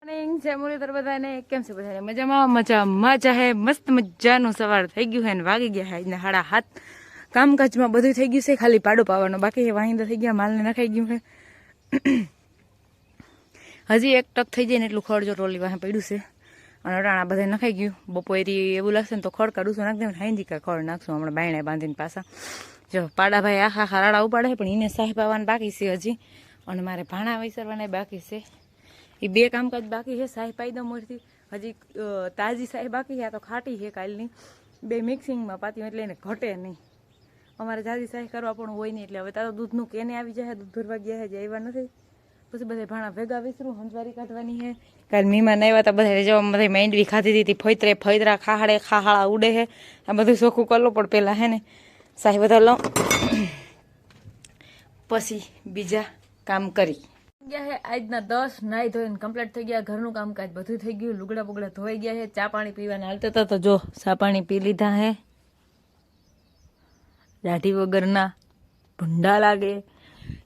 જય મુરલીધર બધાને કેમ છે બધાને મજામાં મજા હે મસ્ત મજાનું સવાર થઈ ગયું હે ને વાગી ગયા હે ને 7:30 કામકાજમાં બધું થઈ ગયું છે ખાલી પાડો પાવાનો બાકી વાહિંદા થઈ ગયા માલને નખાઈ ગયું છે હજી એક ટક થઈ જાય ને એટલું ખડ જો ટોલી વાહે પડ્યું છે અને અટાણા બધા નખાઈ ગયું બપોરી એવું લાગશે ને તો ખડ કાઢું છું નાખ દે હાઈંજી કા ખડ નાખશું હમણાં બાયણે બાંધીને પાછા જો પાડાભાઈ આખા રાડા ઉપાડે પણ એને સાહેબ આવવાનું બાકી છે હજી અને મારે ભાણા વૈસરવાના બાકી છે એ બે કામકાજ બાકી છે સાહેબ પાયદો મોરથી હજી તાજી સાહેબ બાકી છે આ તો ખાટી છે કાલની બે મિક્સિંગમાં પાતી એટલે એને ઘટે નહીં અમારે જાજી સાહેબ કરવા પણ હોય નહીં એટલે હવે તારો દૂધનું કેને આવી જાય દૂધ ભરવા ગયા છે જે આવ્યા નથી પછી બધા ભાણા ભેગા વિસરું હંજવારી કાઢવાની છે કાલ મીમાન આવ્યા હતા બધા જવા બધા માંડવી ખાધી હતી ફૈતરા ખાહાળા ઉડે છે આ બધું ચોખ્ખું કરલો પણ પહેલાં હે ને સાહેબ બધા લઉં પછી બીજા કામ કરી ગયા હે આજના 10 નાઈ ધોઈને કમ્પ્લીટ થઈ ગયા ઘરનું કામકાજ બધું થઈ ગયું લુગડા બુગડા ધોઈ ગયા છે ચા પાણી પીવાના હાલતા હતા તો જો ચા પાણી પી લીધા હે દાઢી વગરના ભૂંડા લાગે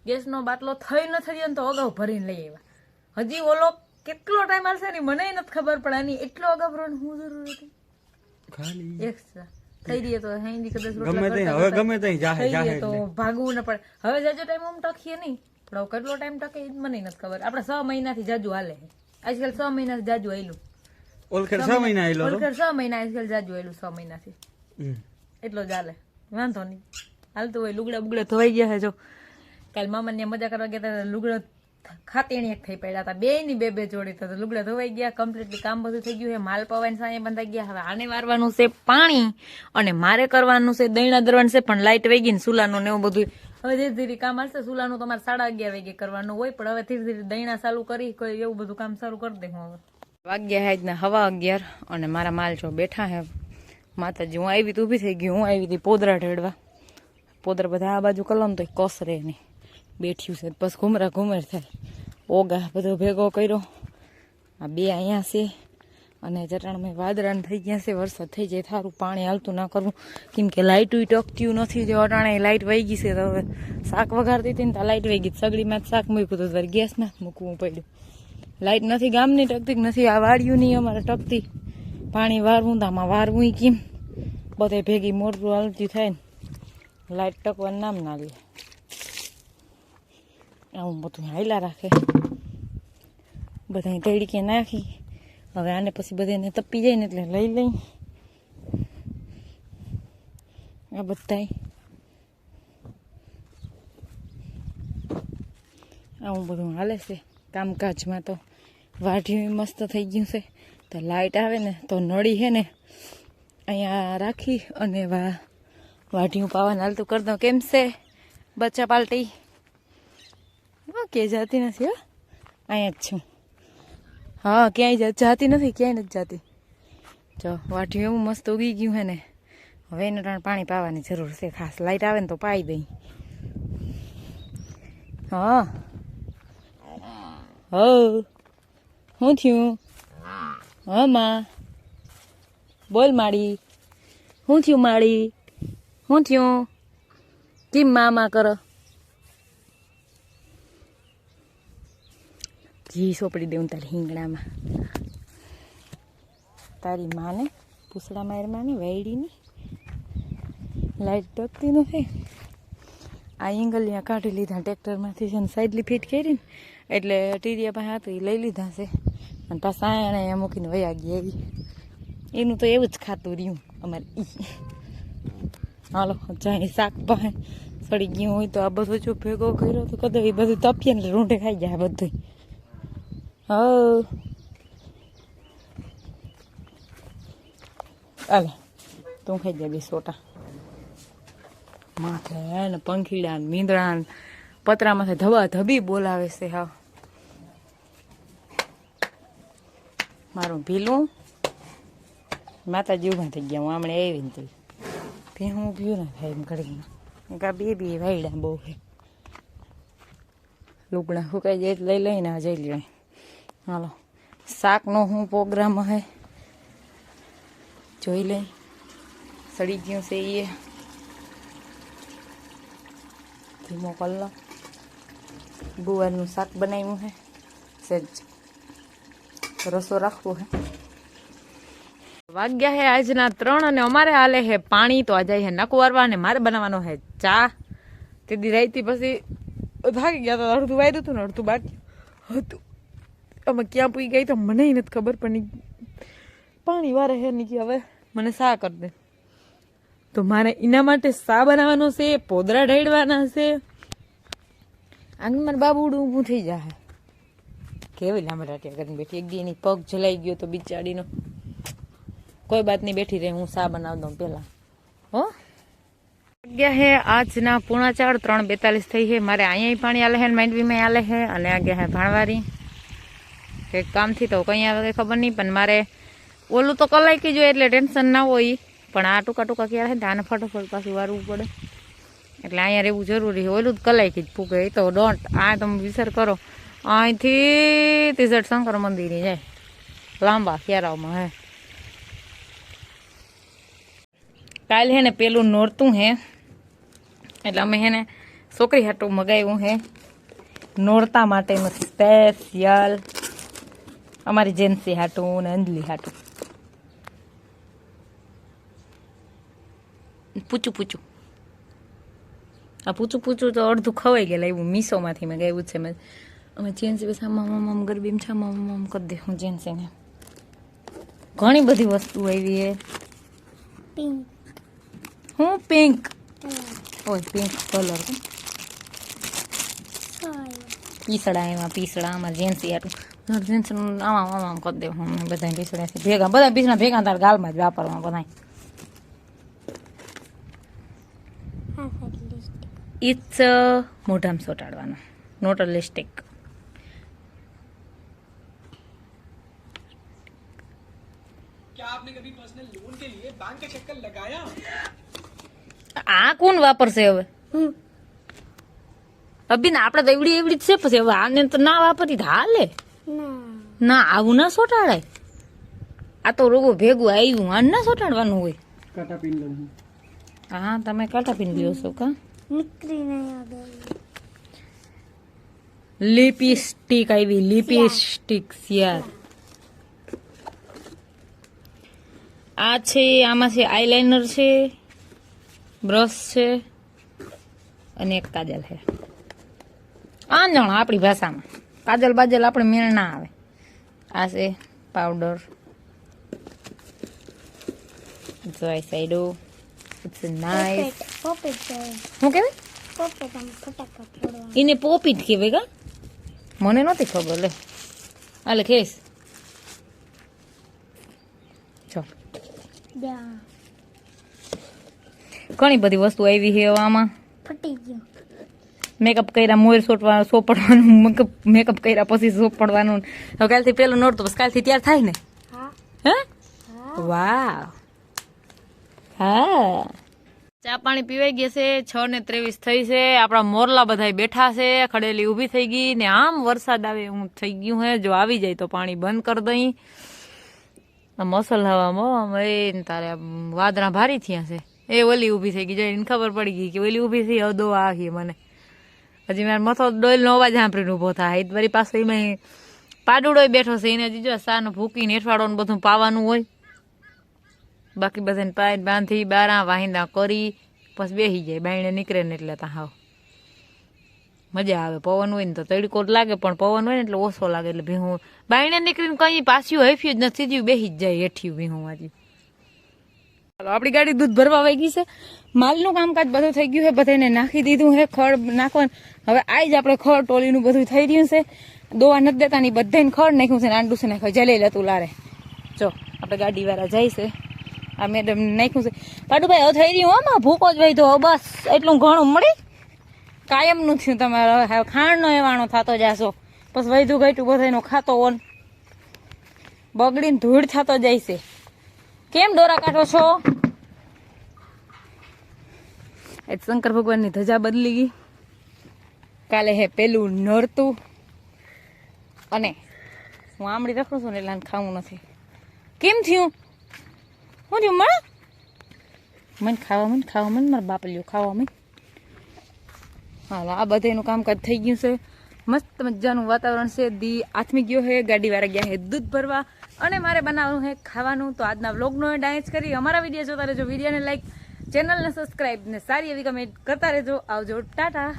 ગેસનો બાટલો થઈ ન થઈ તો અગાઉ ભરીને લઈ આવ્યા હજી ઓલો કેટલો ટાઈમ હાલશે ને મને નથી ખબર પડે આની એટલો અગાઉ ભરવાનું શું જરૂર હતી ખાલી એક્સ્ટ્રા થઈ રહી તો હેંદી કદાચ હવે ગમે તે જાહે તો ભાગવું ન પડે હવે જાજો ટાઈમ આમ ટકીએ નહીં પણ કેટલો ટાઈમ ટકે મને નથી ખબર આપણે 6 મહિનાથી જાજુ હાલે આજકાલ 6 મહિનાથી જાજુ આવેલું ઓલખેર 6 મહિના આવેલું ઓલખેર 6 મહિના આજકાલ જાજુ આવેલું 6 મહિનાથી એટલો જ હાલે વાંધો નહીં હાલતું હોય લુગડા બુગડા ધોઈ ગયા છે જો કાલ મામાને મજા કરવા ગયા હતા લુગડા ખાતેણી એક થઈ પડ્યા હતા બે ની બે જોડી તો લુગડા ધોવાઈ ગયા કમ્પ્લીટલી કામ બધું થઈ ગયું છે માલ પવાઈને સાંજે બંધાઈ ગયા હવે આને વારવાનું છે પાણી અને મારે કરવાનું છે દૈણા દરવાનું છે પણ લાઈટ વહી ગઈ ને સુલાનું ને એવું બધું હવે ધીરે ધીરે કામ હાલશે સુલાનું તમારે 11:30 વાગે કરવાનું હોય પણ હવે ધીરે ધીરે દૈણા ચાલુ કરી કોઈ એવું બધું કામ સારું કરી દે હું હવે વાગ્યા હે આજના 11:15 અને મારા માલ જો બેઠા હે માતાજી હું આવી તો ઊભી થઈ ગઈ હું આવી હતી પોદરા ઢેડવા પોદરા બધા આ બાજુ કલમ તો કોસરે નહીં બેઠ્યું છે બસ ઘુમેર થાય ઓગા બધો ભેગો કર્યો આ બે અહીંયા છે અને ચટાણમાં વાદળાને થઈ ગયા છે વરસાદ થઈ જાય થારું પાણી હાલતું ના કરવું કેમ કે લાઇટું ટકતું નથી જો અટાણે લાઇટ વહી ગઈ છે તો હવે શાક વઘારતી હતી ને તો લાઇટ વહી ગઈ સગડીમાં શાક મૂક્યું તો ગેસમાં મૂકવું પડ્યું લાઇટ નથી ગામની ટકતી નથી આ વાળ્યું નહીં અમારે ટકતી પાણી વારવું આમાં વારવું કેમ બધે ભેગી મોટું હાલતી થાય ને લાઇટ ટકવાનું નામ ના લે આવું બધું હાયલા રાખે બધા તળીકે નાખી હવે આને પછી બધાને તપી જાય ને એટલે લઈ લઈ આ બધા આવું બધું હાલે છે કામકાજમાં તો વાઢિયું મસ્ત થઈ ગયું છે તો લાઇટ આવે ને તો નળી છે ને અહીંયા રાખી અને વાઢિયું પાવાનું હાલતું કરી દઉં કેમ છે બચ્ચા પાલટી કે જાતી નથી હો અહીંયા જ છું હા ક્યાંય જાતી નથી ક્યાંય નથી જાતી જો વાઢિયું એવું મસ્ત ઉગી ગયું હે ને હવે એને પાણી પાવાની જરૂર છે ખાસ લાઇટ આવે ને તો પાઈ દઈ હા હો શું થયું હા માં બોલ માડી શું થયું માડી શું થયું કેમ મામા કરો ઘી સોપડી દેવું તારી હિંગણામાં તારી માને પૂછડા મારમાંને વાયડીની લાઈટ ટકતી નથી આ ઈંગલિયા કાઢી લીધા ટ્રેક્ટરમાંથી છે ને સાઈડલી ફિટ કરીને એટલે ટીરિયા પાસે હતું એ લઈ લીધા છે અને પાછા આણે મૂકીને વયા ગયા એવી એનું તો એવું જ ખાતું રહ્યું અમારે હાલો જાય શાક પાસે સડી ગયું હોય તો આ બધું જો ભેગો કર્યો તો કદાચ એ બધું તપીએ ને રૂંઢે ખાઈ જાય બધું હો અલે તું ખાઈ જાય બે સોટા માથે ને પંખીડા ને મીંદડા ને પતરામાંથી ધબા ધબી બોલાવે છે હા મારું ભીલું માતાજી ઉભા થઈ ગયા હું હમણાં આવી ને તો ભીહું ભીયું ના થાય એમ ઘડીમાં કા બે વાયડા બહુ છે લુગડા સુકાઈ જાય લઈ લઈને આ જઈ લ્યો હાલો શાકનો શું પ્રોગ્રામ હે જોઈ લઈ સડી ગયું છે એ ધીમો કલ્લો ગુવારનું શાક બનાવ્યું છે સહેજ રસો રાખવો હે. વાગ્યા હે આજના 3 અને અમારે હાલે હે પાણી. તો આજે હે નકવારવા અને મારે બનાવવાનો હે ચા. તેદી રાઈતી પછી ભાગી ગયા તો અડધું વાયરું હતું ને અડધું બાકી હતું. અમે ક્યાં પૂઈ ગઈ તો મને નથી ખબર પણ પાણી વારે હે નીકળી. હવે મને સા કરી દે તો મારે એના માટે સા બનાવવાનો છે, પોદરા ઢળવાના છે. આંગણ બાબુડું ઊભું થઈ જાય. કેવી લાંબા રાટિયા કરીને બેઠી. એક દી એની પગ જલાઈ ગયો તો બિચારીનો. કોઈ બાત નહીં, બેઠી રહે, હું સા બનાવી દઉં પેલા. હો ગયા હે આજના 4:45, 3:42 થઈ છે. મારે અહીંયા પાણી આલે હે, માંડવીમાં આલે હે અને આ ગયા હે ભાણવારી કંઈક કામથી. તો કઈ આવે ખબર નહીં, પણ મારે ઓલું તો કલાઈ કી જોઈએ એટલે ટેન્શન ના હોય. પણ આ ટૂંકા ટૂંકા ક્યારે છે આને ફટાફટ પાછું વારવું પડે એટલે અહીંયા રહેવું જરૂરી છે. ઓલું જ કલાઈ કી જ ફૂગે એ તો ડોન્ટ. આ તમે વિચાર કરો, અહીંથી તિજટ શંકર મંદિર જાય લાંબા ક્યારાઓમાં હે. કાલે હે ને પેલું નોરતું હે એટલે અમે હે ને છોકરી હાટું મગાવ્યું હે નોરતા માટેનું સ્પેશિયલ. અમારી જેન્સી હાટું ને અંજલી હાટું. પૂચું પૂચું આ પૂચું પૂચું તો અડધું ખવાઈ ગયેલા એવું મીશોમાંથી મેં ગાયું છે. મેં અમે જેન્સી બસ આમ ગરબીમ છે આમ કરી દે. હું જેન્સીને ઘણી બધી વસ્તુ આવી હે. હું પિંક ઓય પિંક કલર પીસડા એમાં પીસડા અમારે જેન્સી હાટું જેન્સ આમ કરી દે. હું બધા પીસડા છે ભેગા, બધા પીસડા ભેગા તાર ગાલમાં જ વાપરવા બધા. ઇટ્સ મોઢામાં ચોટાડવાનો નોટ લિપસ્ટિક. क्या आपने कभी पर्सनल लोन के लिए बैंक का चक्कर लगाया? આ કોણ વાપરશે હવે? અભી ને આપણે તો એવડી એવડી જ છે. પછી હવે આને તો ના વાપરી હાલે ના. આવું ના ચોટાડાય. આ તો રોગો ભેગું આવ્યું. આને ના ચોટાડવાનું હોય. काटा पिन लो. હા તમે કાંટા પીન લ્યો છો કા? લિપસ્ટિક આવી. લિપસ્ટિક યાર આ છે. આમાં છે આઈલાઇનર છે, બ્રશ છે અને એક કાજલ છે. આંજણ આપણી ભાષામાં કાજલ બાજલ આપણે મેળ ના આવે. આ છે પાવડર. જોઈ સાઈડો ઇટ્સ નાઇસ. શું કહેવાય? એને પોપીટ કહેવાય કા? મને નહોતી ખબર. લે હાલે ખેસ જો ઘણી બધી વસ્તુ આવી છે આમાં. મેકઅપ કર્યા મોર સોપડવાનું, મેકઅપ કર્યા પછી સોપડવાનું. હવે કાલથી પેલું નોરતું બસ કાલથી તૈયાર થાય ને? હે વાહ. હા ચા પાણી પીવાઈ ગયા છે. 6:23 થઈ છે. આપણા મોરલા બધા બેઠા છે. ખડેલી ઊભી થઈ ગઈ ને આમ વરસાદ આવે હું થઈ ગયું હે. જો આવી જાય તો પાણી બંધ કરી દઈ. મસલ હવામાં તારે વાદળા ભારી થયા છે. એ ઓલી ઊભી થઈ ગઈ. જો એને ખબર પડી ગઈ કે ઓલી ઊભી થઈ અદો આખી મને. હજી મારે મથો ડોલનો અવાજ સાંભળીને ઊભો થાય. વળી પાછો એમાં પાડુડો બેઠો છે. એને હજી જો સાનો ભૂકીને હેઠવાડો ને બધું પાવાનું હોય. બાકી બધાને પાય બાંધી બારા વાહિંદા કરી પછી બેસી જાય. બાયણે નીકળે ને એટલે તા હાવ મજા આવે. પવન હોય ને તો તડકો લાગે, પણ પવન હોય ને એટલે ઓછો લાગે. એટલે ભીહું બાયણે નીકળીને કઈ પાછું હફ્યું જ નથી, સીધું બેસી જ જાય હેઠ્યું ભીહું વાજી. ચાલો આપણી ગાડી દૂધ ભરવા વહી ગઈ છે. માલનું કામકાજ બધું થઈ ગયું છે. બધાને નાખી દીધું છે ખડ નાખવાનું. હવે આજ આપણે ખડ ટોલીનું બધું થઈ રહ્યું છે. દોવા નથી દેતા ની બધાને ખડ નાખ્યું છે. આંડું છે નાખ્યું જલેલ હતું લારે. જો આપણે ગાડી વાળા જાય છે. આ મેડમ નાખ્યું છે. પાડુભાઈ હવે થઈ રહ્યું આમાં ભૂકો જ વહી તો બસ એટલું ઘણું મળી કાયમનું થયું. તમારે હવે ખાંડનો એવાણો થતો જાશો પછી વૈધું ઘટ્યું બધાનો ખાતો ઓન બગડીને ધૂળ થતો જાય છે. કેમ ડોરા કાઢો છો? શંકર ભગવાનની ધજા બદલી ગઈ. કાલે હે પેલું નોરતું અને હું આમળી રખડું છું ને એટલે ખાવું નથી. કેમ થયું? શું થયું? મને ખાવા મને મારા બાપ લ્યો ખાવા મને. હાલો આ બધાનું કામકાજ થઈ ગયું છે. મસ્ત મજાનું વાતાવરણ છે. દી આથમી ગયો છે, ગાડીવાળા ગયા છે દૂધ ભરવા અને મારે બનાવવાનું છે ખાવાનું. તો આજના વ્લોગનો ડાન્સ કરી અમારા વિડીયો જોતા રહેજો. વિડીયોને લાઈક, ચેનલને સબસ્ક્રાઈબ ને સારી એવી કમેન્ટ કરતા રહેજો. આવજો, ટાટા.